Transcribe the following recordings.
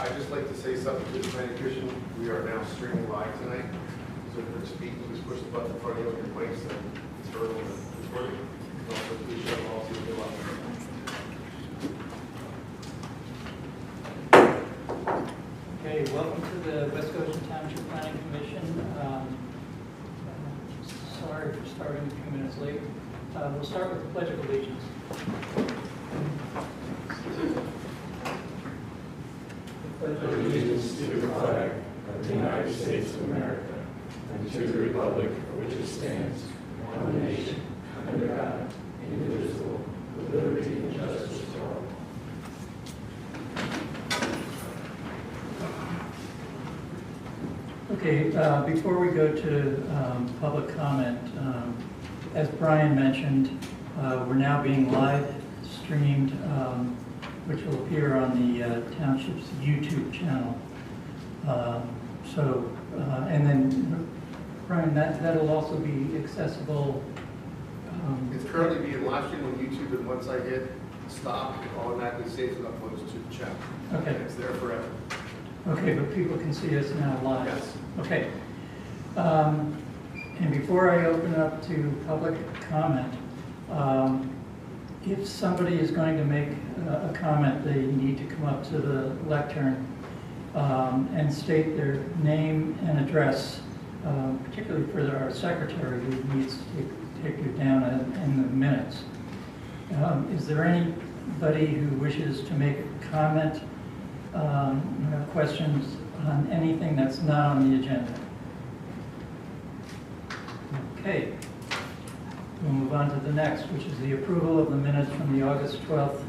I'd just like to say something to the planning commission. We are now streaming live tonight. So if you're speaking, just push the button in front of you on your place and it's heard on the recording. Also, please shut them all so you can watch. Okay, welcome to the West Goshen Township Planning Commission. Sorry for starting a few minutes late. We'll start with the Pledge of Allegiance. Allegiance to the flag of the United States of America and to the republic for which it stands, one nation, under God, indivisible, with liberty and justice for all. Okay, before we go to public comment, as Brian mentioned, we're now being live streamed, which will appear on the township's YouTube channel. And then, Brian, that'll also be accessible. It's currently being live streamed on YouTube, and once I hit stop, it automatically saves and uploads to the channel. Okay. And it's there forever. Okay, but people can see us now live. Yes. Okay. And before I open up to public comment, if somebody is going to make a comment, they need to come up to the lectern and state their name and address, particularly for our secretary who needs to take you down in the minutes. Is there anybody who wishes to make a comment, questions on anything that's not on the agenda? Okay. We'll move on to the next, which is the approval of the minutes from the August 12th,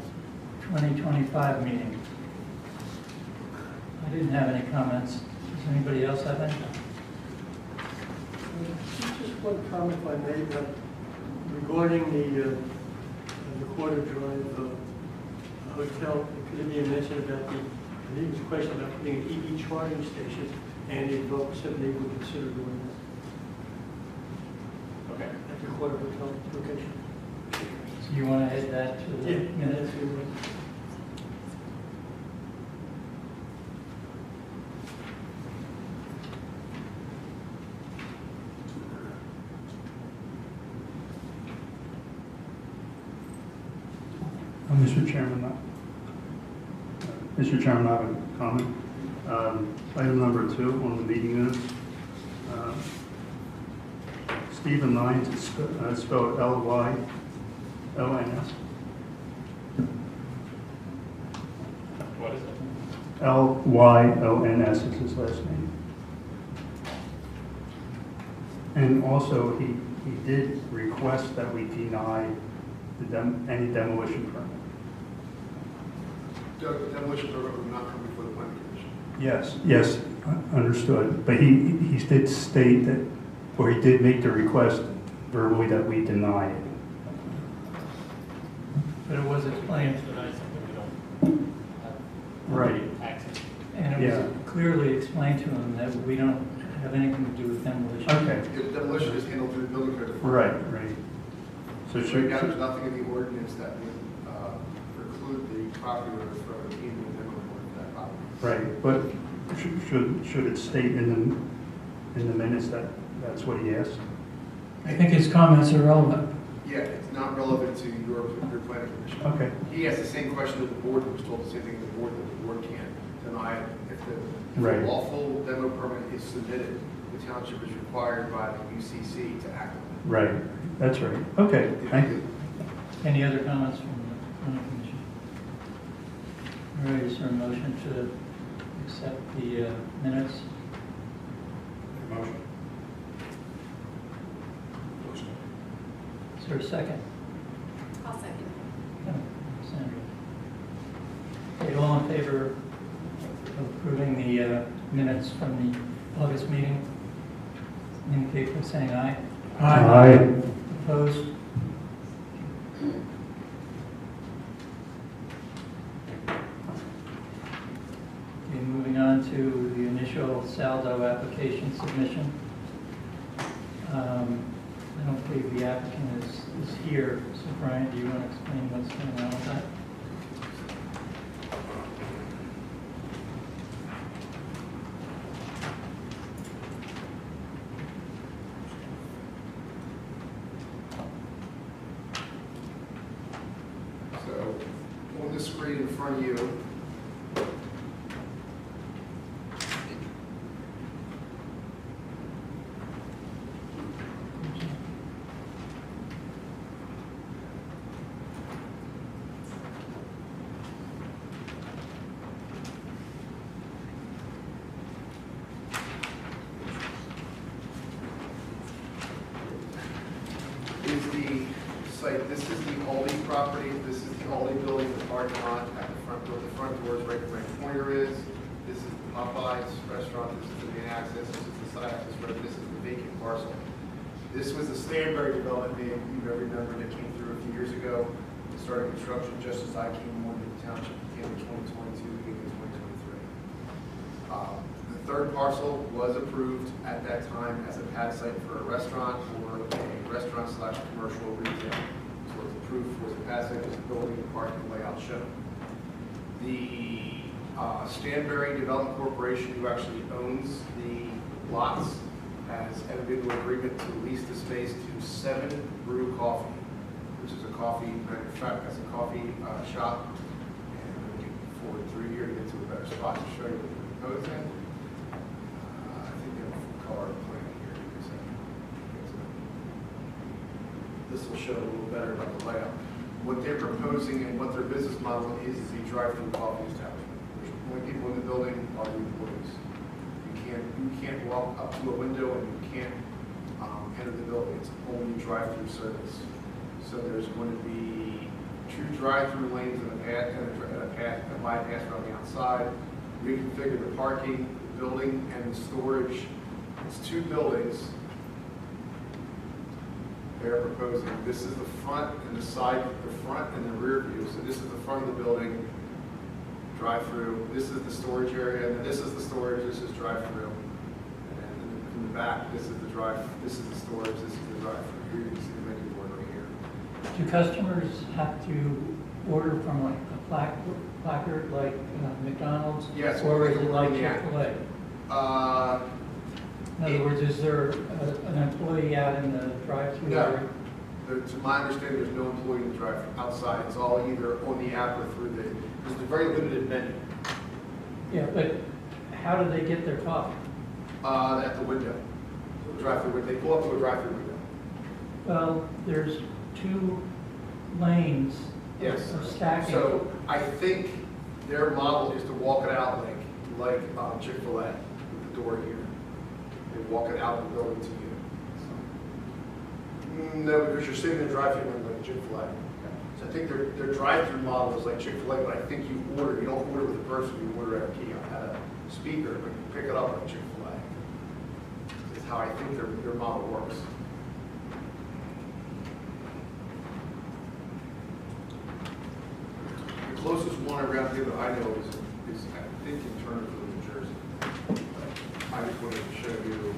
2025 meeting. I didn't have any comments. Does anybody else have any? Just one comment if I may, regarding the Quarter Drive hotel. Could be a mention about I think it was a question about putting an EV charging station, and the developer said they would consider doing that. Okay. At the Quarter Hotel location. So you want to add that to the minutes? Mr. Chairman, I have a comment. Item number 2 on the meeting minutes. Stephen Lyons is spelled L-Y-O-N-S. What is it? L-Y-O-N-S is his last name. And also, he did request that we deny any demolition permit. The demolition permit would not come before the planning commission. Yes, understood. But he did state that, or he did make the request verbally that we deny it. But it was explained. Right. And it was clearly explained to him that we don't have anything to do with demolition. Okay. The demolition is handled through the building code. Right. So Right now, there's nothing in the ordinance that would preclude the property owner from even the demo for that property. right, but should it state in the minutes that that's what he asked? I think his comments are relevant. Yeah, it's not relevant to your planning commission. Okay. He asked the same question that the board was told the same thing to the board, that the board can't deny it. If the Right. lawful demo permit is submitted, the township is required by the UCC to act on it. Right. That's right. Okay. Thank you. Any other comments from the planning commission? All right, is there a motion to accept the minutes? Motion. Is there a second? I'll second. Sandra. Okay, all in favor of approving the minutes from the August meeting? Indicate by saying aye. Aye. Opposed? Okay, moving on to the initial saldo application submission. I don't believe the applicant is here, so Brian, do you want to explain what's going on with that? front of you. Is the site, this is the Aldi property, this is the Aldi building, the parking lot at the front door. The front door is right where my pointer is. This is the Popeyes restaurant, this is the main access, this is the side access road, this is the vacant parcel. This was the Stanberry development you may remember that came through a few years ago. It started construction just as I came on to the township, came in 2022, beginning of 2023. The third parcel was approved at that time as a pad site for a restaurant or a restaurant/commercial retail. So it's approved for the pad site, as a building and parking layout shown. The Stanberry Development Corporation, who actually owns the lots, has entered into an agreement to lease the space to 7 Brew Coffee, which is a coffee manufacturer, as a coffee shop. And I'm looking forward through here to get to a better spot to show you what they're proposing. I think they have a full color plan here. This will show a little better about the layout. What they're proposing and what their business model is a drive-through coffee establishment. There's only people in the building are the employees. You can't walk up to a window and you can't enter the building. It's only drive-through service. So there's going to be 2 drive-through lanes and a bypass around the outside. Reconfigure the parking, the building, and the storage. It's 2 buildings they're proposing. This is the front and the side, the front and the rear view. So this is the front of the building, drive-through. This is the storage area, and then this is the storage. This is drive-through. And then in the back, this is the this is the storage. This is the drive-through. Here you can see the menu board right here. Do customers have to order from like a placard like McDonald's? Yes. Or is it like Yeah. Chick-fil-A? In other words, is there an employee out in the drive-through No. area? To my understanding, there's no employee in the drive-through outside. It's all either on the app or through there's a very limited menu. Yeah, but how do they get their coffee? At the window. Drive-through, they pull up to a drive-through window. Well, there's 2 lanes Yes. of stacking. So I think their model is to walk it out like Chick-fil-A with the door here. They walk it out of the building to you. No, because you're sitting in the drive-through window like Chick-fil-A. So I think their drive-through model is like Chick-fil-A, but I think you don't order with a person, you order at a kiosk, at a speaker, but you pick it up like Chick-fil-A. That's how I think their model works. The closest one around here that I know is I think in Turnerville, New Jersey. I just wanted to show you.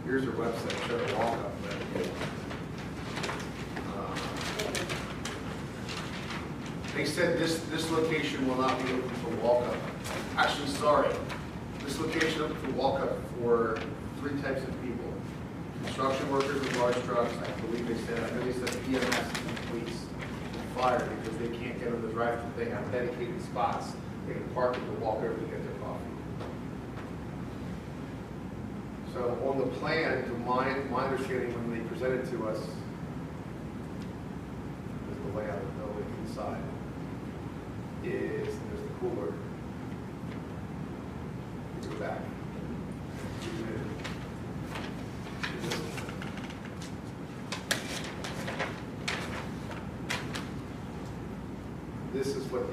Here's their website, show the walk-up. They said this location will not be open for walk-up. Actually, sorry, this location open for walk-up for 3 types of people. Construction workers with large trucks, I believe they said, I know they said EMS and police and fire because they can't get on the drive-through. They have dedicated spots. They can park and walk over to get their coffee. So on the plan, to my understanding, when they presented to us, is the layout of the building inside. There's the cooler. Let's go back. This is what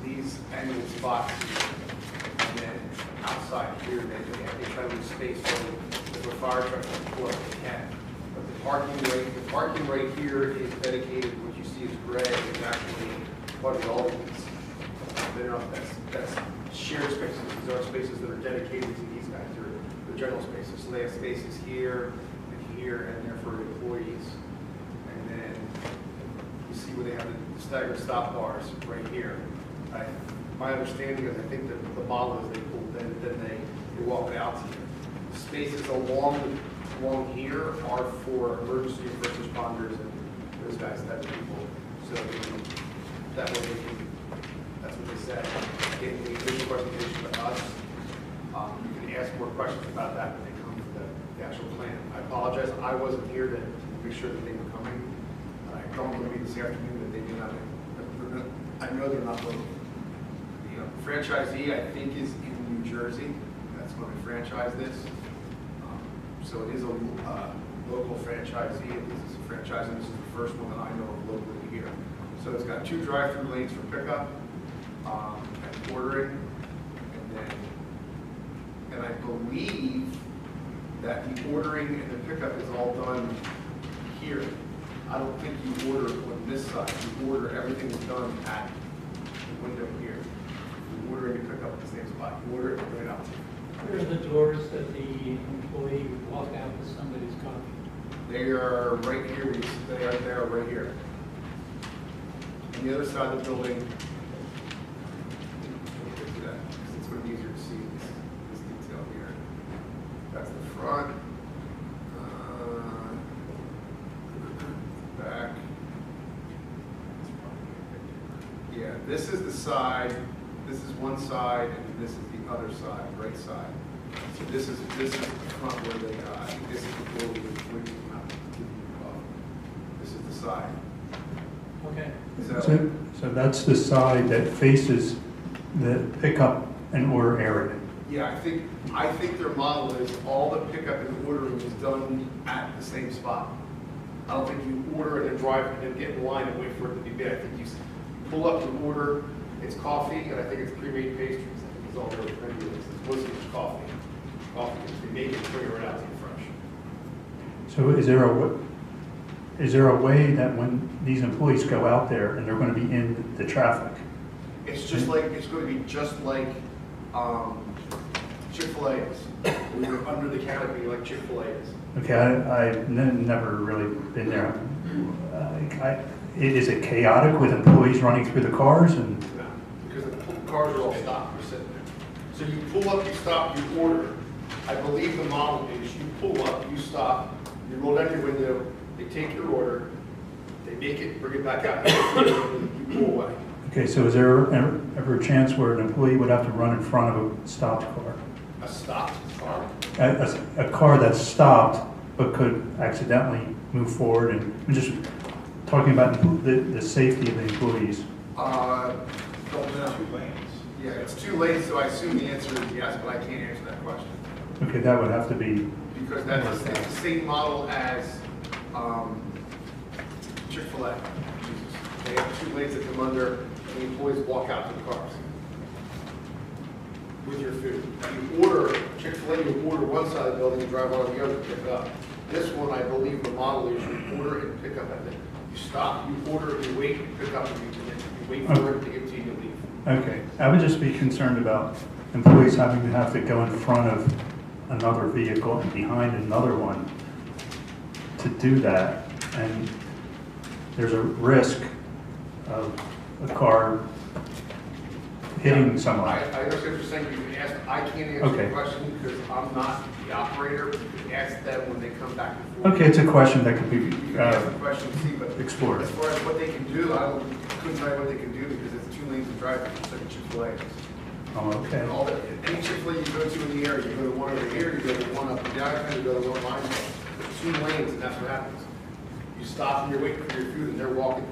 these annual spots, and then outside here, they try to leave space so if a fire truck can pull up, they can. But the parking right here is dedicated, what you see is gray, is actually part of all of these. That's shared spaces. These are spaces that are dedicated to these guys. They're general spaces. So they have spaces here, and they're for employees. And then you see where they have the staggered stop bars right here. My understanding is I think that the model is they walk it out to you. The spaces along along here are for emergency and first responders and those guys, type of people. So that way they can, that's what they said. In the official presentation to us, you can ask more questions about that when they come to the actual plan. I apologize, I wasn't here to make sure that they were coming. I don't believe this afternoon that they do not, I know they're not local. The franchisee, I think, is in New Jersey. That's when they franchise this. So it is a local franchisee, and this is a franchise, and this is the first one that I know of locally here. So it's got 2 drive-through lanes for pickup and ordering, and I believe that the ordering and the pickup is all done here. I don't think you order on this side. You order, everything is done at the window here. You order and you pick up at the same spot. You order it right out. Where are the doors that the employee would walk out with somebody's coffee? They are right here. They are right here. On the other side of the building, let me get to that, because it's going to be easier to see this detail here. That's the front. Back. Yeah, this is the side, this is one side, and this is the other side, right side. So this is the front where they, I think this is the door we would come out. This is the side. Okay. So that's the side that faces the pickup and order area. Yeah, I think their model is all the pickup and ordering is done at the same spot. I don't think you order it and drive and then get in line and wait for it to be bid. I think you pull up, you order, it's coffee, and I think it's pre-made pastries. I think it's all really pretty. It's mostly just coffee. Coffee, they make it, bring it right out to you fresh. So is there a way that when these employees go out there and they're going to be in the traffic? It's just like, it's going to be just like Chick-fil-A is. We're under the canopy like Chick-fil-A is. Okay, I've never really been there. Is it chaotic with employees running through the cars and? No, because the cars are all stopped, you're sitting there. So you pull up, you stop, you order. I believe the model is you pull up, you stop, you roll down your window, they take your order, they make it, bring it back out, you pull away. Okay, so is there ever a chance where an employee would have to run in front of a stopped car? A stopped car? A car that's stopped but could accidentally move forward, and I'm just talking about the safety of the employees. Don't know. 2 lanes. Yeah, it's 2 lanes, so I assume the answer is yes, but I can't answer that question. Okay, that would have to be. Because that's the same model as Chick-fil-A. They have 2 lanes that come under, and the employees walk out to the cars with your food. Now you order, Chick-fil-A, you order one side of the building, you drive on the other to pick up. This one, I believe the model is you order and pick up at the, you stop, you order, you wait, you pick up, and you wait for it to give to you, you leave. Okay, I would just be concerned about employees having to have to go in front of another vehicle and behind another one to do that, and there's a risk of a car hitting someone. I understand what you're saying, you can ask, I can't answer Okay. the question because I'm not the operator, you can ask them when they come back and forth. Okay, it's a question that could be You can ask the question, see, but explored. as far as what they can do, I couldn't tell you what they can do because it's 2 lanes of driving, just like a Chick-fil-A. Oh, okay. And all that, any Chick-fil-A you go to in the area, you go to one over here, you go to one up and down, you go to one line, 2 lanes, and that's what happens. You stop and you're waiting for your food, and they're walking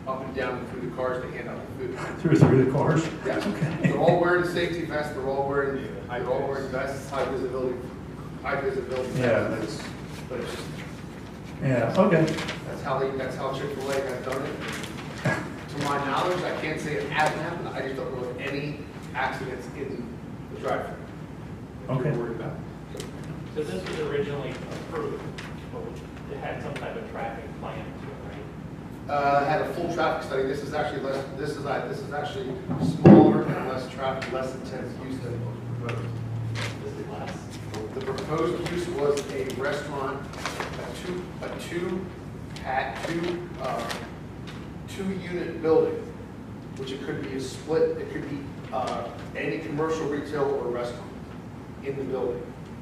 up and down through the cars to hand out the food. Through the cars? Yes. Okay. They're all wearing safety vests, they're all wearing vests, high visibility Yeah, vests. But it's just, Yeah, okay. that's how Chick-fil-A has done it. To my knowledge, I can't say it hasn't happened, I just don't know of any accidents in the drive-thru. Okay. You're worried about. So this was originally approved, but it had some type of traffic plan to it, right? Had a full traffic study, this is actually actually smaller and less traffic, less intense use than what was proposed. This is less. The proposed use was a restaurant, a two-unit building, which it could be a split, it could be any commercial, retail, or restaurant in the building,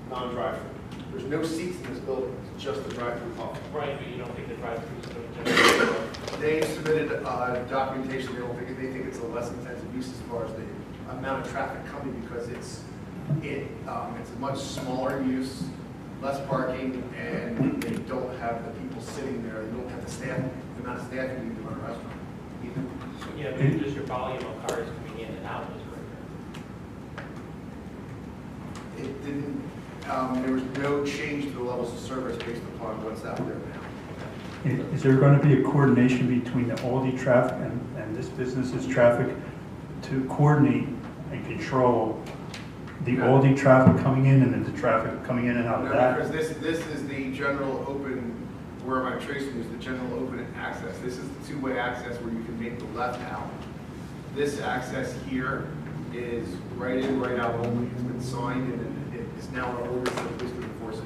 non-drive-through. There's no seats in this building, it's just the drive-through hall. Right, but you don't think the drive-through is going to generate? They submitted documentation, they think it's a less intensive use as far as the amount of traffic coming because it's a much smaller use, less parking, and they don't have the people sitting there, they don't have the staff, the amount of staff you need to run a restaurant either. Yeah, but just your volume of cars coming in and out is greater. It didn't, there was no change to the levels of service based upon what's out there now. Is there going to be a coordination between the Aldi traffic and this business's traffic to coordinate and control the No. Aldi traffic coming in and then the traffic coming in and out of No, that? because this is the general open, where my tracing is the general open access. This is the two-way access where you can make the left out. This access here is right in, right out only. It's been signed and it is now an order for the police to enforce it.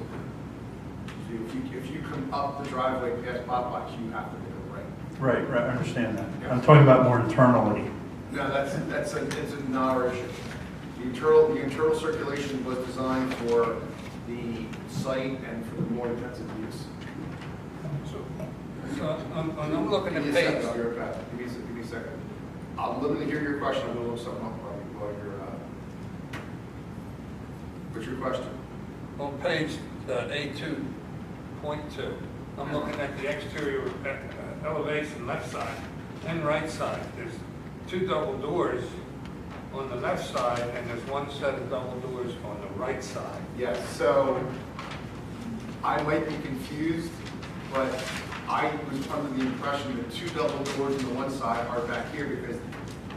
So if you come up the driveway past Popeyes, you have to make a right. Right, I understand that. Yeah. I'm talking about more internally. No, it's not our issue. The internal circulation was designed for the site and for the more intensive use. So I'm looking Give at me a second, page, I'll be right back. Give me a second. I'm looking to hear your question. I'm going to look something up while you're, what's your question? on page A2.2, I'm looking at the exterior elevation left side and right side. There's two double doors on the left side and there's one set of double doors on the right side. Yes, so I might be confused, but I was under the impression that two double doors on the one side are back here because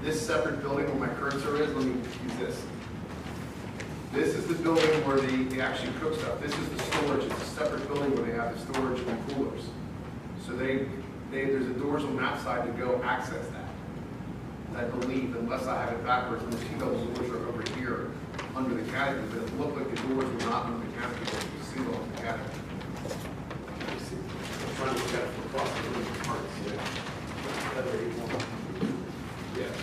this separate building where my cursor is, let me use this. This is the building where they actually cook stuff. This is the storage. It's a separate building where they have the storage and coolers. So there's the doors on that side to go access that. I believe, unless I have it backwards, and the two double doors are over here under the canopy, but it looked like the doors were not under the canopy, it was single on the canopy. Let me see. I'm trying to look at it from across the room. It's hard to see it. Yes.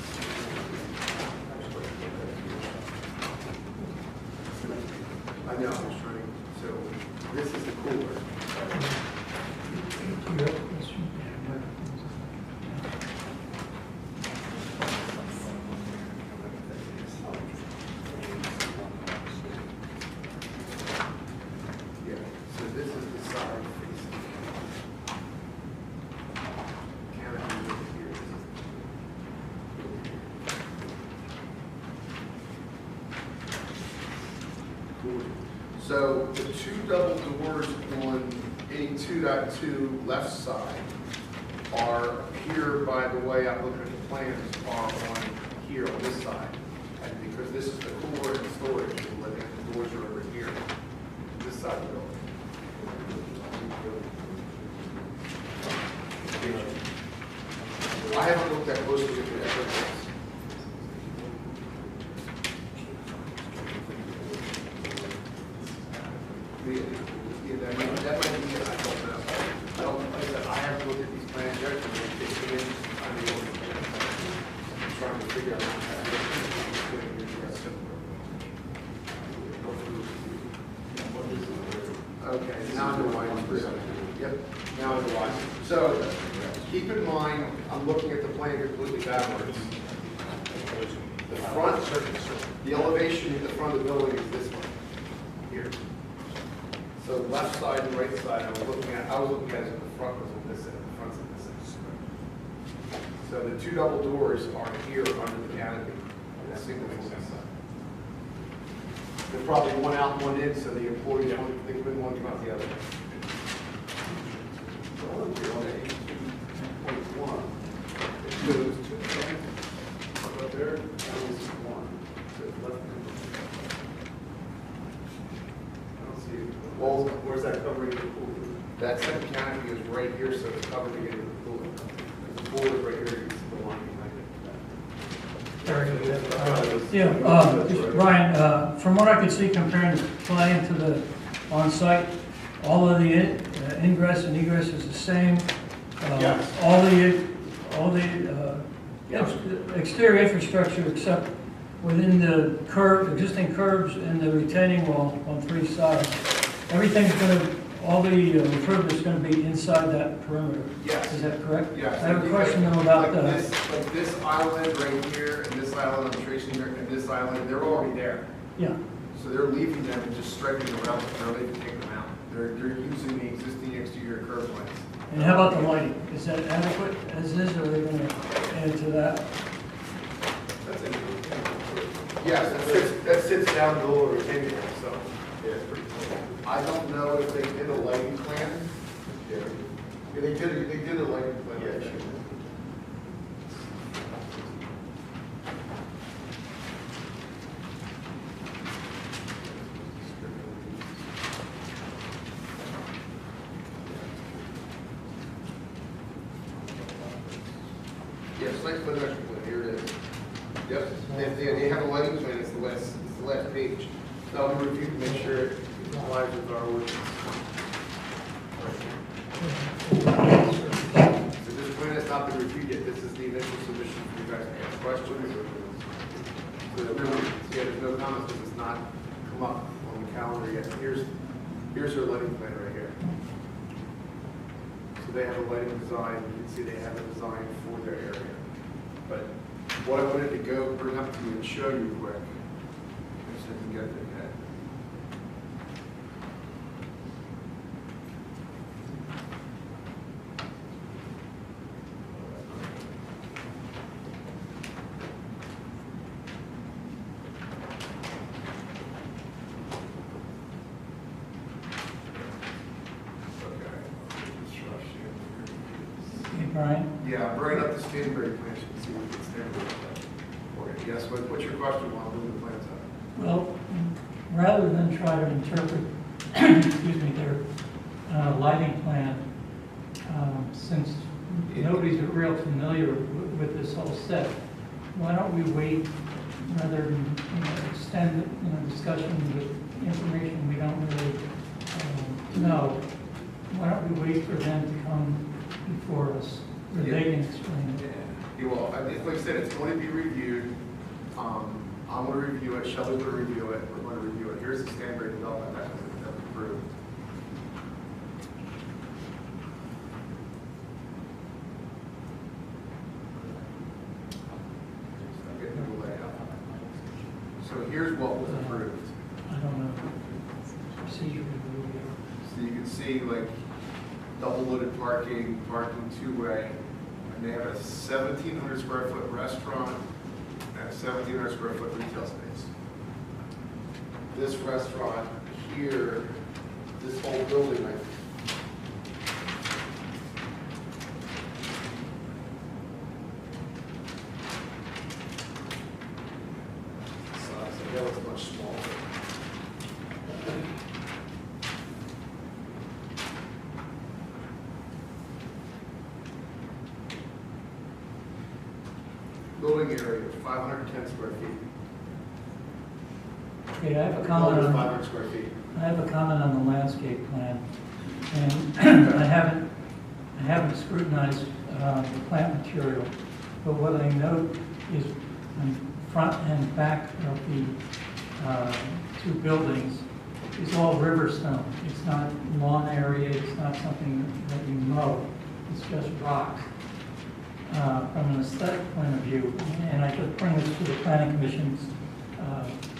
I know, I was trying, so this is the cooler. Yeah, so this is the side facing. Canopy over here. So the two double doors on 82.2 left side are here, by the way, I'm looking at the plans, are on here on this side. And because this is the cooler and storage, the doors are over here, this side of the building. I haven't looked that closely at the evidence. Yeah, that might be it, I don't know. Like I said, I haven't looked at these plans yet, but they came in, I'm trying to figure out okay, now I know why it's three. Yep, now I know why. So, keep in mind, I'm looking at the plan completely backwards. The front, the elevation in the front of the building is this one, here. So left side and right side, I was looking at it, the front was on this end, the front's on this end. So the two double doors are here under the canopy, and a single on this side. There's probably one out and one in, so the employees, they wouldn't want to come out the other. So on here on 82.1, it goes two, up there, and this is one. So it's left. Well, where's that covering the pool? That second canopy is right here, so it's covered against the pool. The pool is right here, you can see the line behind it. Ryan, from what I could see comparing the plan to the on-site, all of the ingress and egress is the same. Yes. All the exterior infrastructure except within the existing curbs and the retaining wall on three sides everything's gonna, all the impervious gonna be inside that perimeter? Yes. Is that correct? Yes. I have a question though about Like the, this island right here, and this island I'm tracing here, and this island, they're already there. yeah, So they're leaving them and just striking around, they're not even taking them out. They're using the existing exterior curb lines. and how about the lighting? Is that adequate as is, or are they gonna add to that? That's it. Yes, that sits down below the retaining wall, so, yeah, it's pretty cool. I don't know if they did a lighting plan. Yeah, they did a lighting plan. Yeah, sure. Yes, site plan measurement plan, here it is. Yep, they have a lighting plan, it's the last page. So I'm gonna review to make sure it complies with our ordinance. So this plan has not been reviewed yet, this is the initial submission for you guys to ask questions. So there's no comments because it's not come up on the calendar yet. Here's their lighting plan right here. So they have a lighting design, you can see they have a design for their area. But what I wanted to bring up to you and show you quick, if I can get it ahead. Hey, Brian? Yeah, I'm bringing up the Stanbury plan, so you can see what the Stanbury plan. Okay, yes, what's your question while I'm doing the plans up? Well, rather than try to interpret, excuse me, their lighting plan, since nobody's real familiar with this whole set, why don't we wait rather than extend discussion with information we don't really know? Why don't we wait for them to come before us, where they can explain it? Yeah, well, like I said, it's going to be reviewed. I'm going to review it, Shelley's going to review it, we're going to review it. Here's the Stanbury development that was approved. I'm getting the layout. So here's what was approved. I don't know. Procedure. So you can see like double loaded parking, parking two-way, and they have a 1,700 square foot restaurant and a 1,700 square foot retail space. This restaurant here, this whole building, I think. So that was much smaller. Building area, 510 square feet. Okay, I have a comment on, 500 square feet. I have a comment on the landscape plan, and I haven't scrutinized the plant material, but what I note is on front and back of the two buildings is all river stone. It's not lawn area, it's not something that you mow, it's just rock. From an aesthetic point of view, and I just bring this to the planning commission's,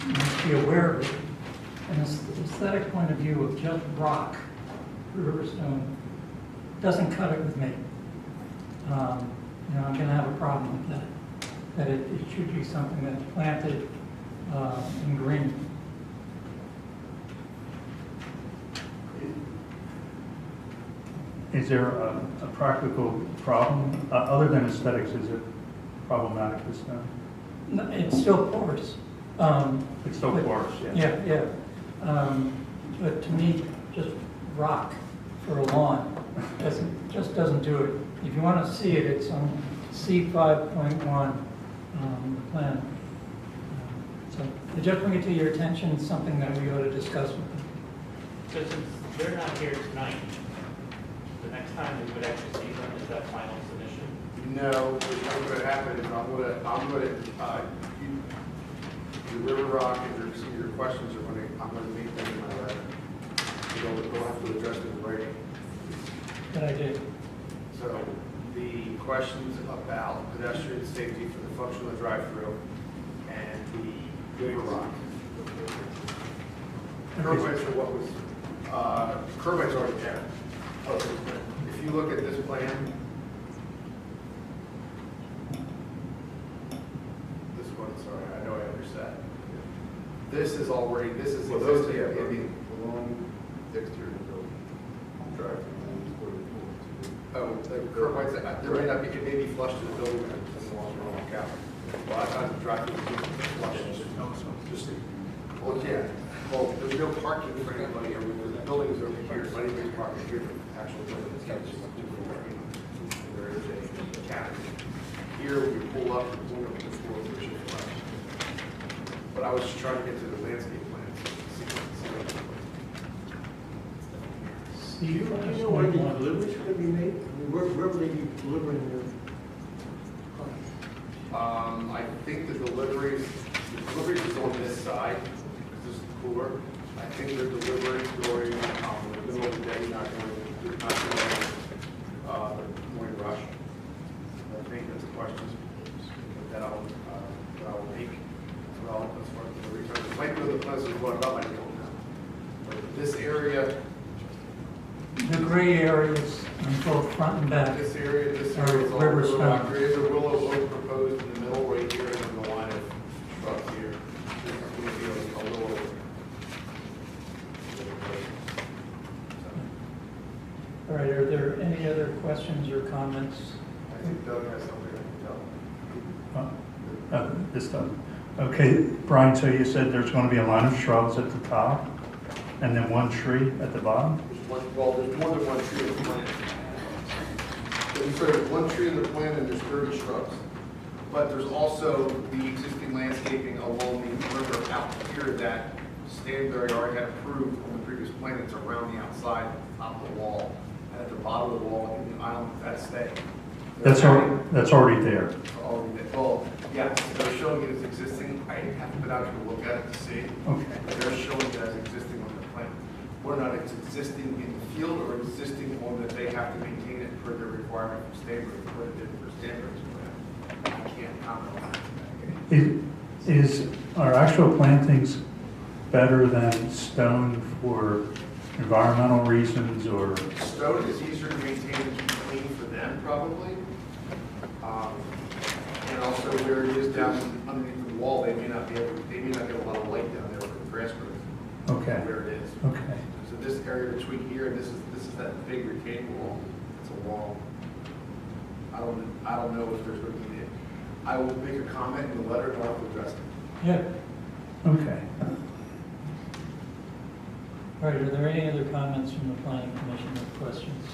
must be aware of it. An aesthetic point of view of just rock, riverstone, doesn't cut it with me. I'm going to have a problem with that. That it should be something that's planted in green. Is there a practical problem, other than aesthetics, is it problematic this time? No, it's still porous. It's still but- porous, yeah. Yeah. But to me, just rock for a lawn just doesn't do it. If you want to see it, it's on C5.1, the plan. So I just bring it to your attention, it's something that we ought to discuss with them. So since they're not here tonight, the next time we would actually see them is that final submission? No, what's going to happen is the River Rock and your questions I'm going to meet them in my letter. they'll have to address it in writing. Good idea. So the questions about pedestrian safety for the functional drive-through and the river rock. Curb weights are what was, curb weights are already there. If you look at this plan, this one, sorry, I know I understand. This is already, this is Well, those, existing. yeah, I mean, along the exterior of the building, drive through, Oh, the curb weights, there may not be, it may be flush to the building, but it doesn't want to walk out. A lot of times the drive-through is flush. Just, well, yeah, well, there's no parking for anybody, or the building is over here, so anybody's parking here, the actual building is catching up to the parking. There is a category. Here, we pull up, the corner of the floor, which is flush. But I was just trying to get to the landscape plan. Do you know where the deliveries are going to be made? I mean, where will they be delivering their products? I think the deliveries is on this side, because this is cooler. I think they're delivering during the middle of the day, not during the morning rush. I think that's a question that I will make. Well, as far as the return, it might be the place is what about, I don't know. But this area, The gray areas on both front and back. this area is all River river rock. stone. There is a willow oak proposed in the middle right here, and then the line of shrubs here. There's going to be a willow. All right, are there any other questions or comments? I think Doug has something I can tell. This done. Okay, Brian, so you said there's going to be a line of shrubs at the top and then one tree at the bottom? There's more than one tree in the plan. So there's one tree in the plan and there's 30 shrubs. But there's also the existing landscaping along the river out here that Stanberry already had approved on the previous plan. It's around the outside, top of the wall, and at the bottom of the wall in the island, that's staying. That's already there. Well, yeah, they're showing it as existing. I haven't been out here to look at it to see. Okay. But they're showing it as existing on the plan. Whether or not it's existing in the field or existing on that they have to maintain it per the requirement from Stanberry, what it did for Stanberry's plan. I can't comment on that. Are actual plantings better than stone for environmental reasons or? Stone is easier to maintain and keep clean for them, probably. And also where it is down underneath the wall, they may not get a lot of light down there with the grass growth. Okay. Where it is. Okay. So this area between here and this is that big retaining wall. It's a wall. I don't know if there's going to be. I will make a comment in the letter and I'll have to address it. Yeah. Okay. All right, are there any other comments from the planning commission or questions?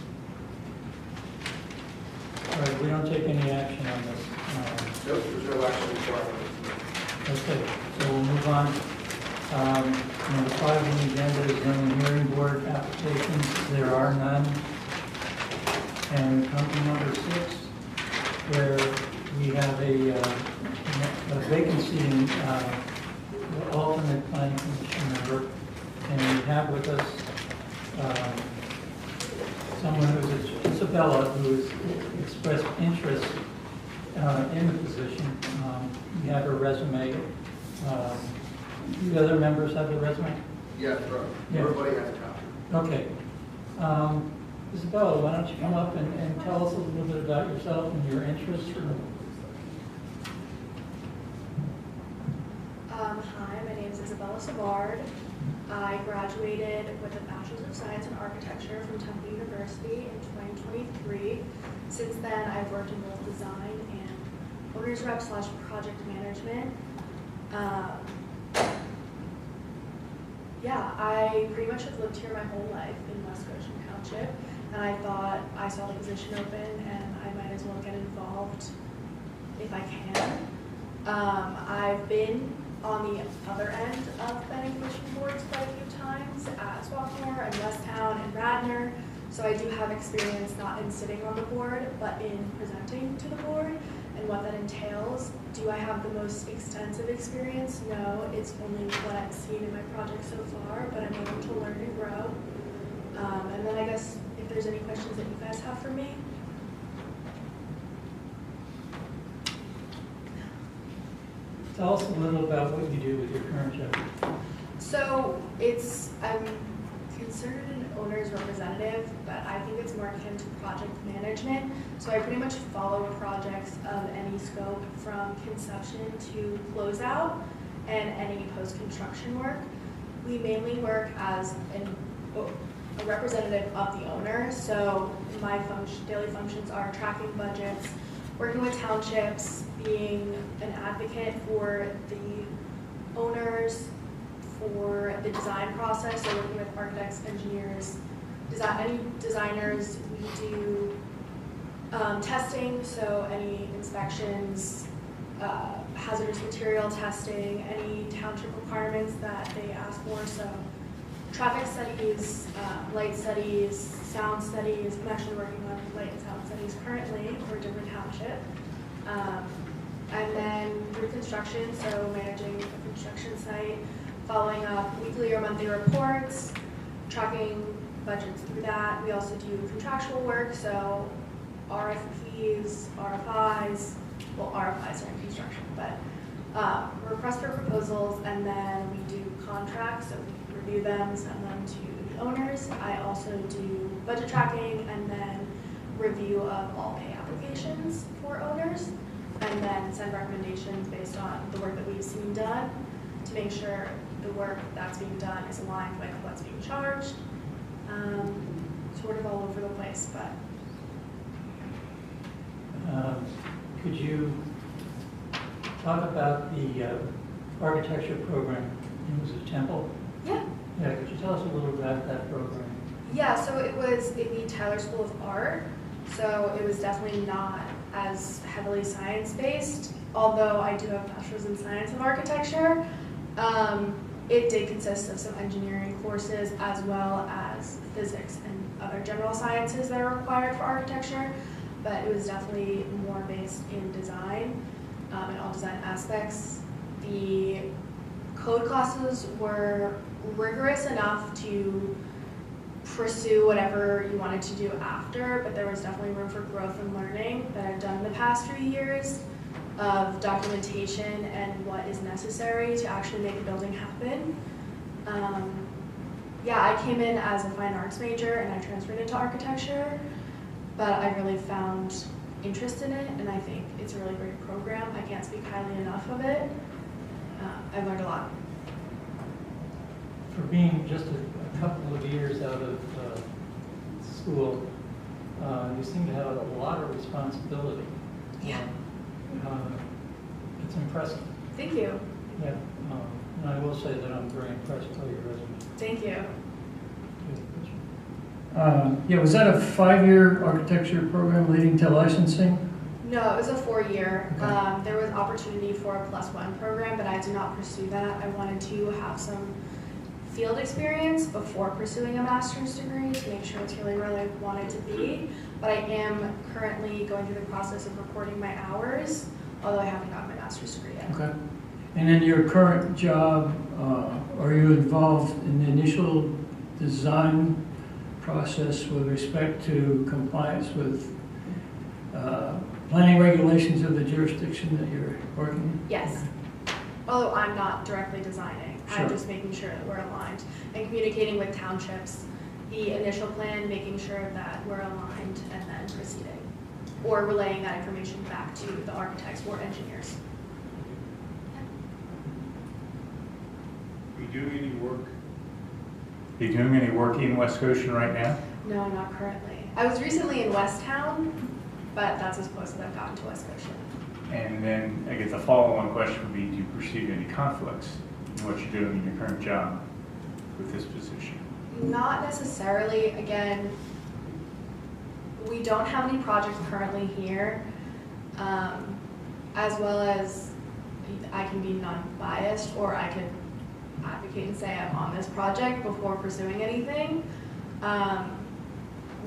All right, we don't take any action on this. Nope, there's no action required. Okay, so we'll move on. Number 5 on the agenda is zoning hearing board applications. There are none. And come to number 6, where we have a vacancy in the alternate planning commission member. And we have with us someone who's Isabella, who has expressed interest in the position. We have her resume. The other members have the resume? Yes, bro. Yeah. Everybody has a copy. Okay. Isabella, why don't you come up and tell us a little bit about yourself and your interests? Hi, my name is Isabella Savard. I graduated with a Bachelor's of Science in Architecture from Temple University in 2023. Since then, I've worked in both design and owner's rep / project management. Yeah, I pretty much have lived here my whole life in West Goshen Township, and I thought I saw the position open and I might as well get involved if I can. I've been on the other end of planning commission boards quite a few times at Swarthmore and Westtown and Radnor, so I do have experience not in sitting on the board, but in presenting to the board and what that entails. Do I have the most extensive experience? No, it's only what I've seen in my project so far, but I'm able to learn and grow. And then I guess if there's any questions that you guys have for me. Tell us a little about what you do with your current job. So I'm considered an owner's representative, but I think it's more akin to project management. So I pretty much follow projects of any scope from conception to closeout and any post-construction work. We mainly work as a representative of the owner. So my daily functions are tracking budgets, working with townships, being an advocate for the owners, for the design process, so working with architects, engineers, any designers. We do testing, so any inspections, hazardous material testing, any township requirements that they ask for, so traffic studies, light studies, sound studies. I'm actually working on light and sound studies currently for a different township. And then through construction, so managing a construction site, following up weekly or monthly reports, tracking budgets through that. We also do contractual work, so RFPs, RFIs, well, RFIs are in construction, but requests for proposals, and then we do contracts, so we review them, send them to the owners. I also do budget tracking and then review of all pay applications for owners, and then send recommendations based on the work that we've seen done to make sure the work that's being done is aligned with what's being charged. Sort of all over the place, but. Could you talk about the architecture program? It was a Temple? Yeah. Yeah, could you tell us a little about that program? Yeah, so it was in the Tyler School of Art, so it was definitely not as heavily science-based, although I do have a bachelor's in science of architecture. It did consist of some engineering courses as well as physics and other general sciences that are required for architecture, but it was definitely more based in design and all design aspects. The code classes were rigorous enough to pursue whatever you wanted to do after, but there was definitely room for growth and learning that I've done in the past few years of documentation and what is necessary to actually make a building happen. Yeah, I came in as a fine arts major and I transferred into architecture, but I really found interest in it, and I think it's a really great program. I can't speak highly enough of it. I've learned a lot. For being just a couple of years out of school, you seem to have a lot of responsibility. Yeah. It's impressive. Thank you. Yeah, and I will say that I'm very impressed by your resume. Thank you. Yeah, was that a 5-year architecture program leading to licensing? No, it was a 4-year. Okay. There was opportunity for a +1 program, but I did not pursue that. I wanted to have some field experience before pursuing a master's degree to make sure it's really where I wanted to be. But I am currently going through the process of recording my hours, although I haven't gotten my master's degree yet. Okay. And in your current job, are you involved in the initial design process with respect to compliance with planning regulations of the jurisdiction that you're working in? Yes. Although I'm not directly designing. Sure. I'm just making sure that we're aligned and communicating with townships, the initial plan, making sure that we're aligned, and then proceeding. Or relaying that information back to the architects or engineers. Are you doing any work? Are you doing any work in West Goshen right now? No, not currently. I was recently in West Town, but that's as close as I've gotten to West Goshen. And then I guess the follow-on question would be, do you perceive any conflicts in what you're doing in your current job with this position? Not necessarily. Again, we don't have any projects currently here, as well as I can be non-biased, or I could advocate and say I'm on this project before pursuing anything.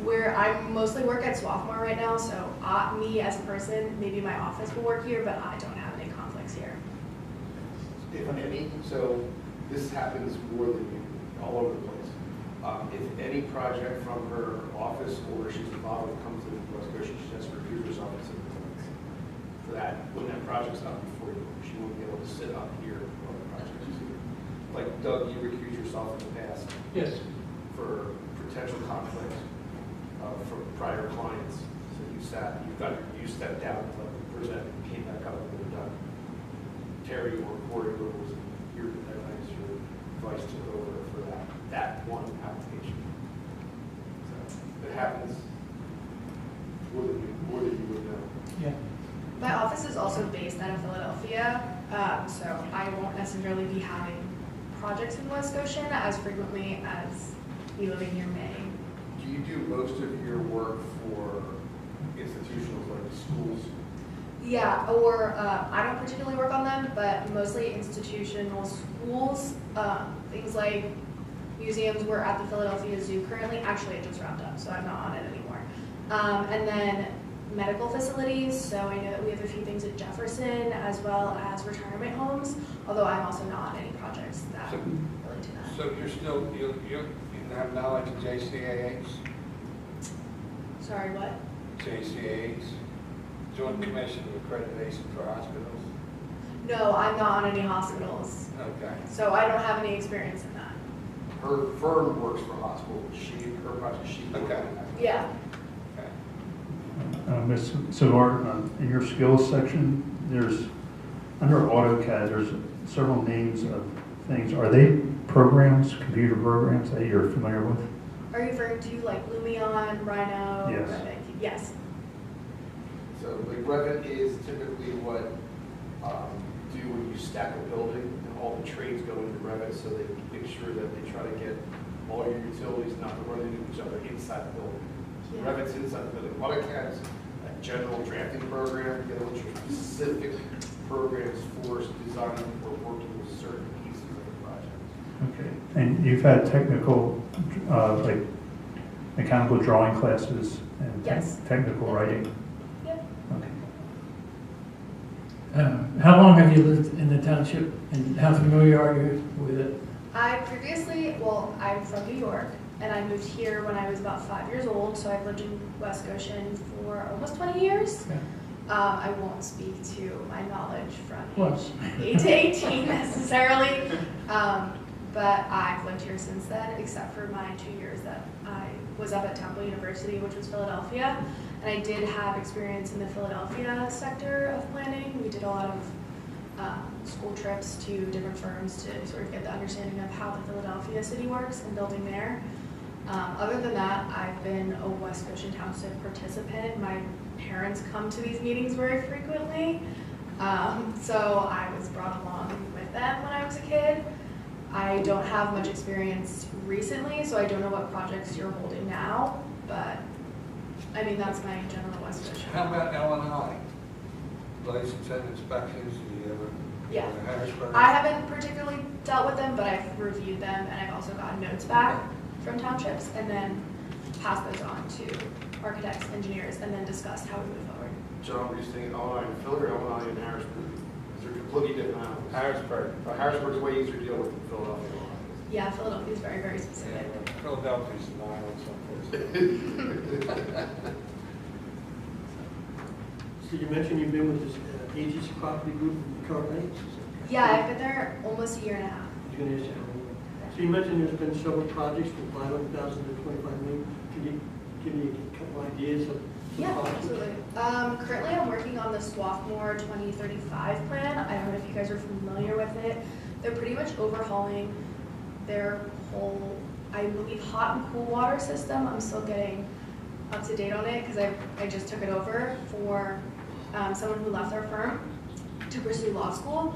Where I mostly work at Swarthmore right now, so me as a person, maybe my office will work here, but I don't have any conflicts here. If any, so this happens more than all over the place. If any project from her office or she's involved with comes to West Goshen, she has to recuse herself and sit in the minutes. For that, when that project's up before you, she won't be able to sit up here while the project is here. Like Doug, you recused yourself in the past Yes. for potential conflicts from prior clients. So you stepped down to present, and came back up and were done. Terry or Corey was here that night, your vice took over for that one application. So it happens more than you would know. Yeah. My office is also based out of Philadelphia, so I won't necessarily be having projects in West Goshen as frequently as me living here may. Do you do most of your work for institutions like schools? Yeah, or I don't particularly work on them, but mostly institutional schools, things like museums. We're at the Philadelphia Zoo currently. Actually, it just wrapped up, so I'm not on it anymore. And then medical facilities. So I know that we have a few things at Jefferson as well as retirement homes, although I'm also not on any projects that relate to that. So you're still, you have knowledge of JCAH? Sorry, what? JCAH, Joint Commission of Accreditation for Hospitals? No, I'm not on any hospitals, Okay. so I don't have any experience in that. Her firm works for hospitals. Her project, she works Okay. on that. Yeah. Okay. Ms. Savard, in your skills section, there's, under AutoCAD, there's several names of things. Are they programs, computer programs that you're familiar with? Are you referring to like Lumion, Rhino? Yes. Revit? Yes. So like Revit is typically what do when you stack a building and all the trades go into Revit, so they make sure that they try to get all your utilities not to run into each other inside the building. Yeah. Revit's inside the building. AutoCAD is a general drafting program. You get a bunch of specific programs for designing or working with certain pieces of the project. Okay. And you've had technical, like mechanical drawing classes and Yes. technical writing? Yep. Okay. How long have you lived in the township, and how familiar are you with it? I'm from New York, and I moved here when I was about 5 years old, so I've lived in West Goshen for almost 20 years. Yeah. I won't speak to my knowledge from Well. age 8 to 18 necessarily, but I've lived here since then, except for my 2 years that I was up at Temple University, which was Philadelphia, and I did have experience in the Philadelphia sector of planning. We did a lot of school trips to different firms to sort of get the understanding of how the Philadelphia city works and building there. Other than that, I've been a West Goshen Township participant. My parents come to these meetings very frequently, so I was brought along with them when I was a kid. I don't have much experience recently, so I don't know what projects you're holding now, but I mean, that's my general West Goshen. How about L&I? License and inspections, do you ever? Yeah. go to Harrisburg? I haven't particularly dealt with them, but I've reviewed them, and I've also gotten notes back from townships, and then passed those on to architects, engineers, and then discussed how we move forward. John, were you saying Illinois and Philly or Illinois and Harrisburg? They're completely different animals. Harrisburg. Harrisburg's way easier to deal with than Philadelphia. Yeah, Philadelphia is very, very specific. Yeah, Philadelphia's an island someplace. So you mentioned you've been with this Aegis Property Group currently? Yeah, I've been there almost a year and a half. You're going to ask that. So you mentioned there's been several projects from 500,000 to 25 million. Can you give me a couple ideas of the Yeah, projects? absolutely. Currently, I'm working on the Swarthmore 2035 plan. I don't know if you guys are familiar with it. They're pretty much overhauling their whole, I believe, hot and cool water system. I'm still getting up to date on it because I just took it over for someone who left our firm to pursue law school.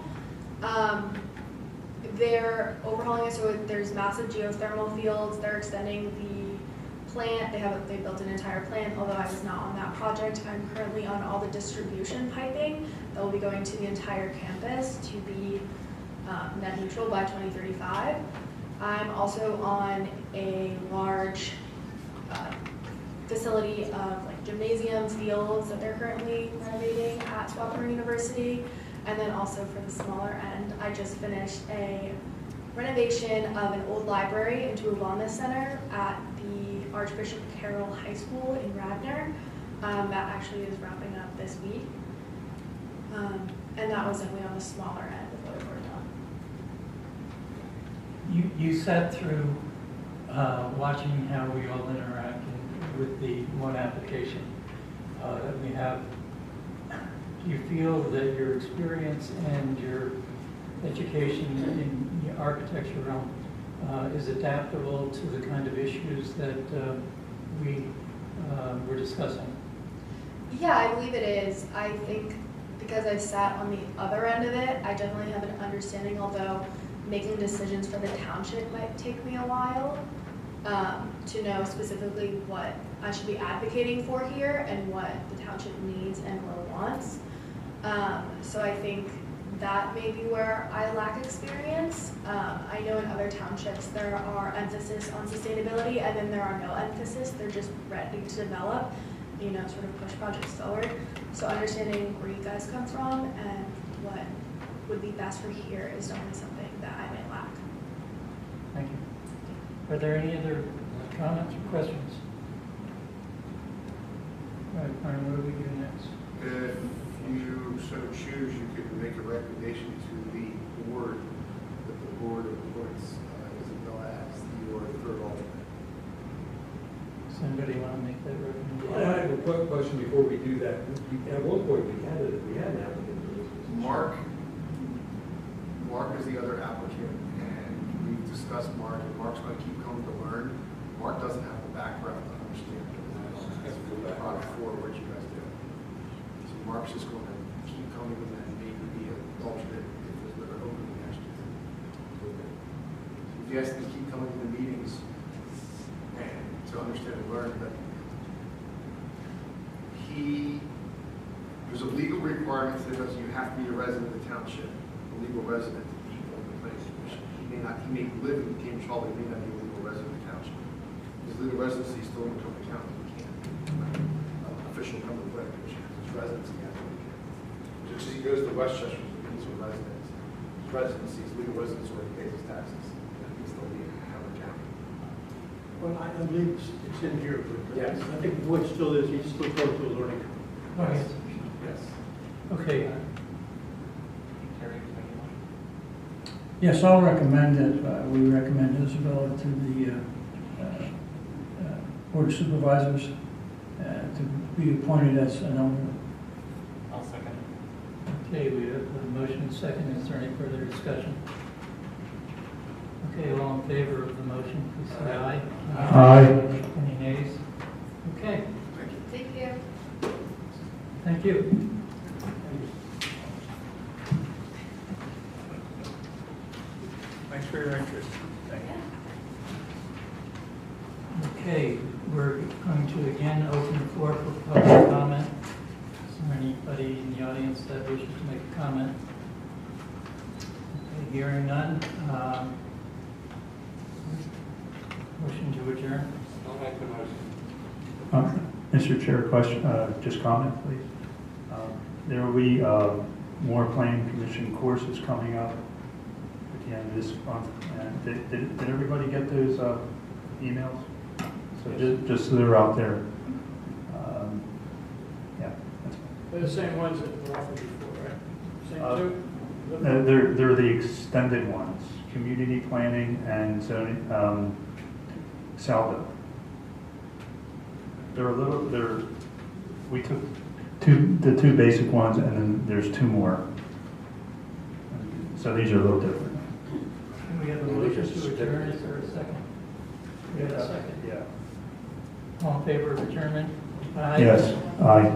They're overhauling it, so there's massive geothermal fields. They're extending the plant. They built an entire plant, although I was not on that project. I'm currently on all the distribution piping that will be going to the entire campus to be net neutral by 2035. I'm also on a large facility of like gymnasium fields that they're currently renovating at Swarthmore University. And then also for the smaller end, I just finished a renovation of an old library into a wellness center at the Archbishop Carroll High School in Radnor. That actually is wrapping up this week. And that was definitely on the smaller end of what we worked on. You sat through watching how we all interact with the one application that we have. Do you feel that your experience and your education in the architecture realm is adaptable to the kind of issues that we were discussing? Yeah, I believe it is. I think because I sat on the other end of it, I definitely have an understanding, although making decisions for the township might take me a while to know specifically what I should be advocating for here and what the township needs and or wants. So I think that may be where I lack experience. I know in other townships there are emphasis on sustainability and then there are no emphasis. They're just ready to develop, you know, sort of push projects forward. So understanding where you guys come from and what would be best for here is definitely something that I might lack. Thank you. Are there any other comments or questions? All right, Brian, what do we do next? If you so choose, you could make a recommendation to the board that the board appoints Isabel as your third alternate. Does anybody want to make that recommendation? I have a quick question before we do that. At one point, we had an applicant for this position. Mark is the other applicant, and we've discussed Mark, and Mark's going to keep coming to learn. Mark doesn't have the background to understand the product for what you guys do. So Mark's just going to keep coming and then maybe be an alternate if there's another opening next year. If you ask him to keep coming to the meetings and to understand and learn, that there's a legal requirement that says you have to be a resident of the township, a legal resident to be on the planning commission. He may live in Cambridge Hall, but he may not be a legal resident of the township. His legal residency is still in Cook County. He can't official come to the planning commission. His residency has to be here. Just as he goes to Westchester, he's a resident. His residency, his legal residency, where he pays his taxes. He's still in Howard County. Well, I believe it's in here, but Yes. I think the board still is, he's still going to a learning curve. Oh, yes. Yes. Okay. Terry, anyone? Yes, I'll recommend that, we recommend Isabella to the Board of Supervisors to be appointed as an alternate. I'll second. Okay, we have a motion and second. Is there any further discussion? Okay, all in favor of the motion, please say aye. Aye. Any nays? Okay, Thank you. Thank you. thank you. Thanks for your interest. Okay, we're going to again open the floor for public comment. Is there anybody in the audience that wishes to make a comment? Okay, hearing none. Motion to adjourn. I'll make the motion. Mr. Chair, question, just comment, please. There will be more planning commission courses coming up at the end of this month. And did everybody get those emails? So just so they're out there. Yeah. That's They're the same ones that were offered before, right? Same two? They're the extended ones, community planning and zoning, Salvo. We took the two basic ones and then there's two more. So these are a little different. Can we have a motion to adjourn? Is there a second? We have a second. Yeah. All in favor of adjournment? Aye. Yes, aye.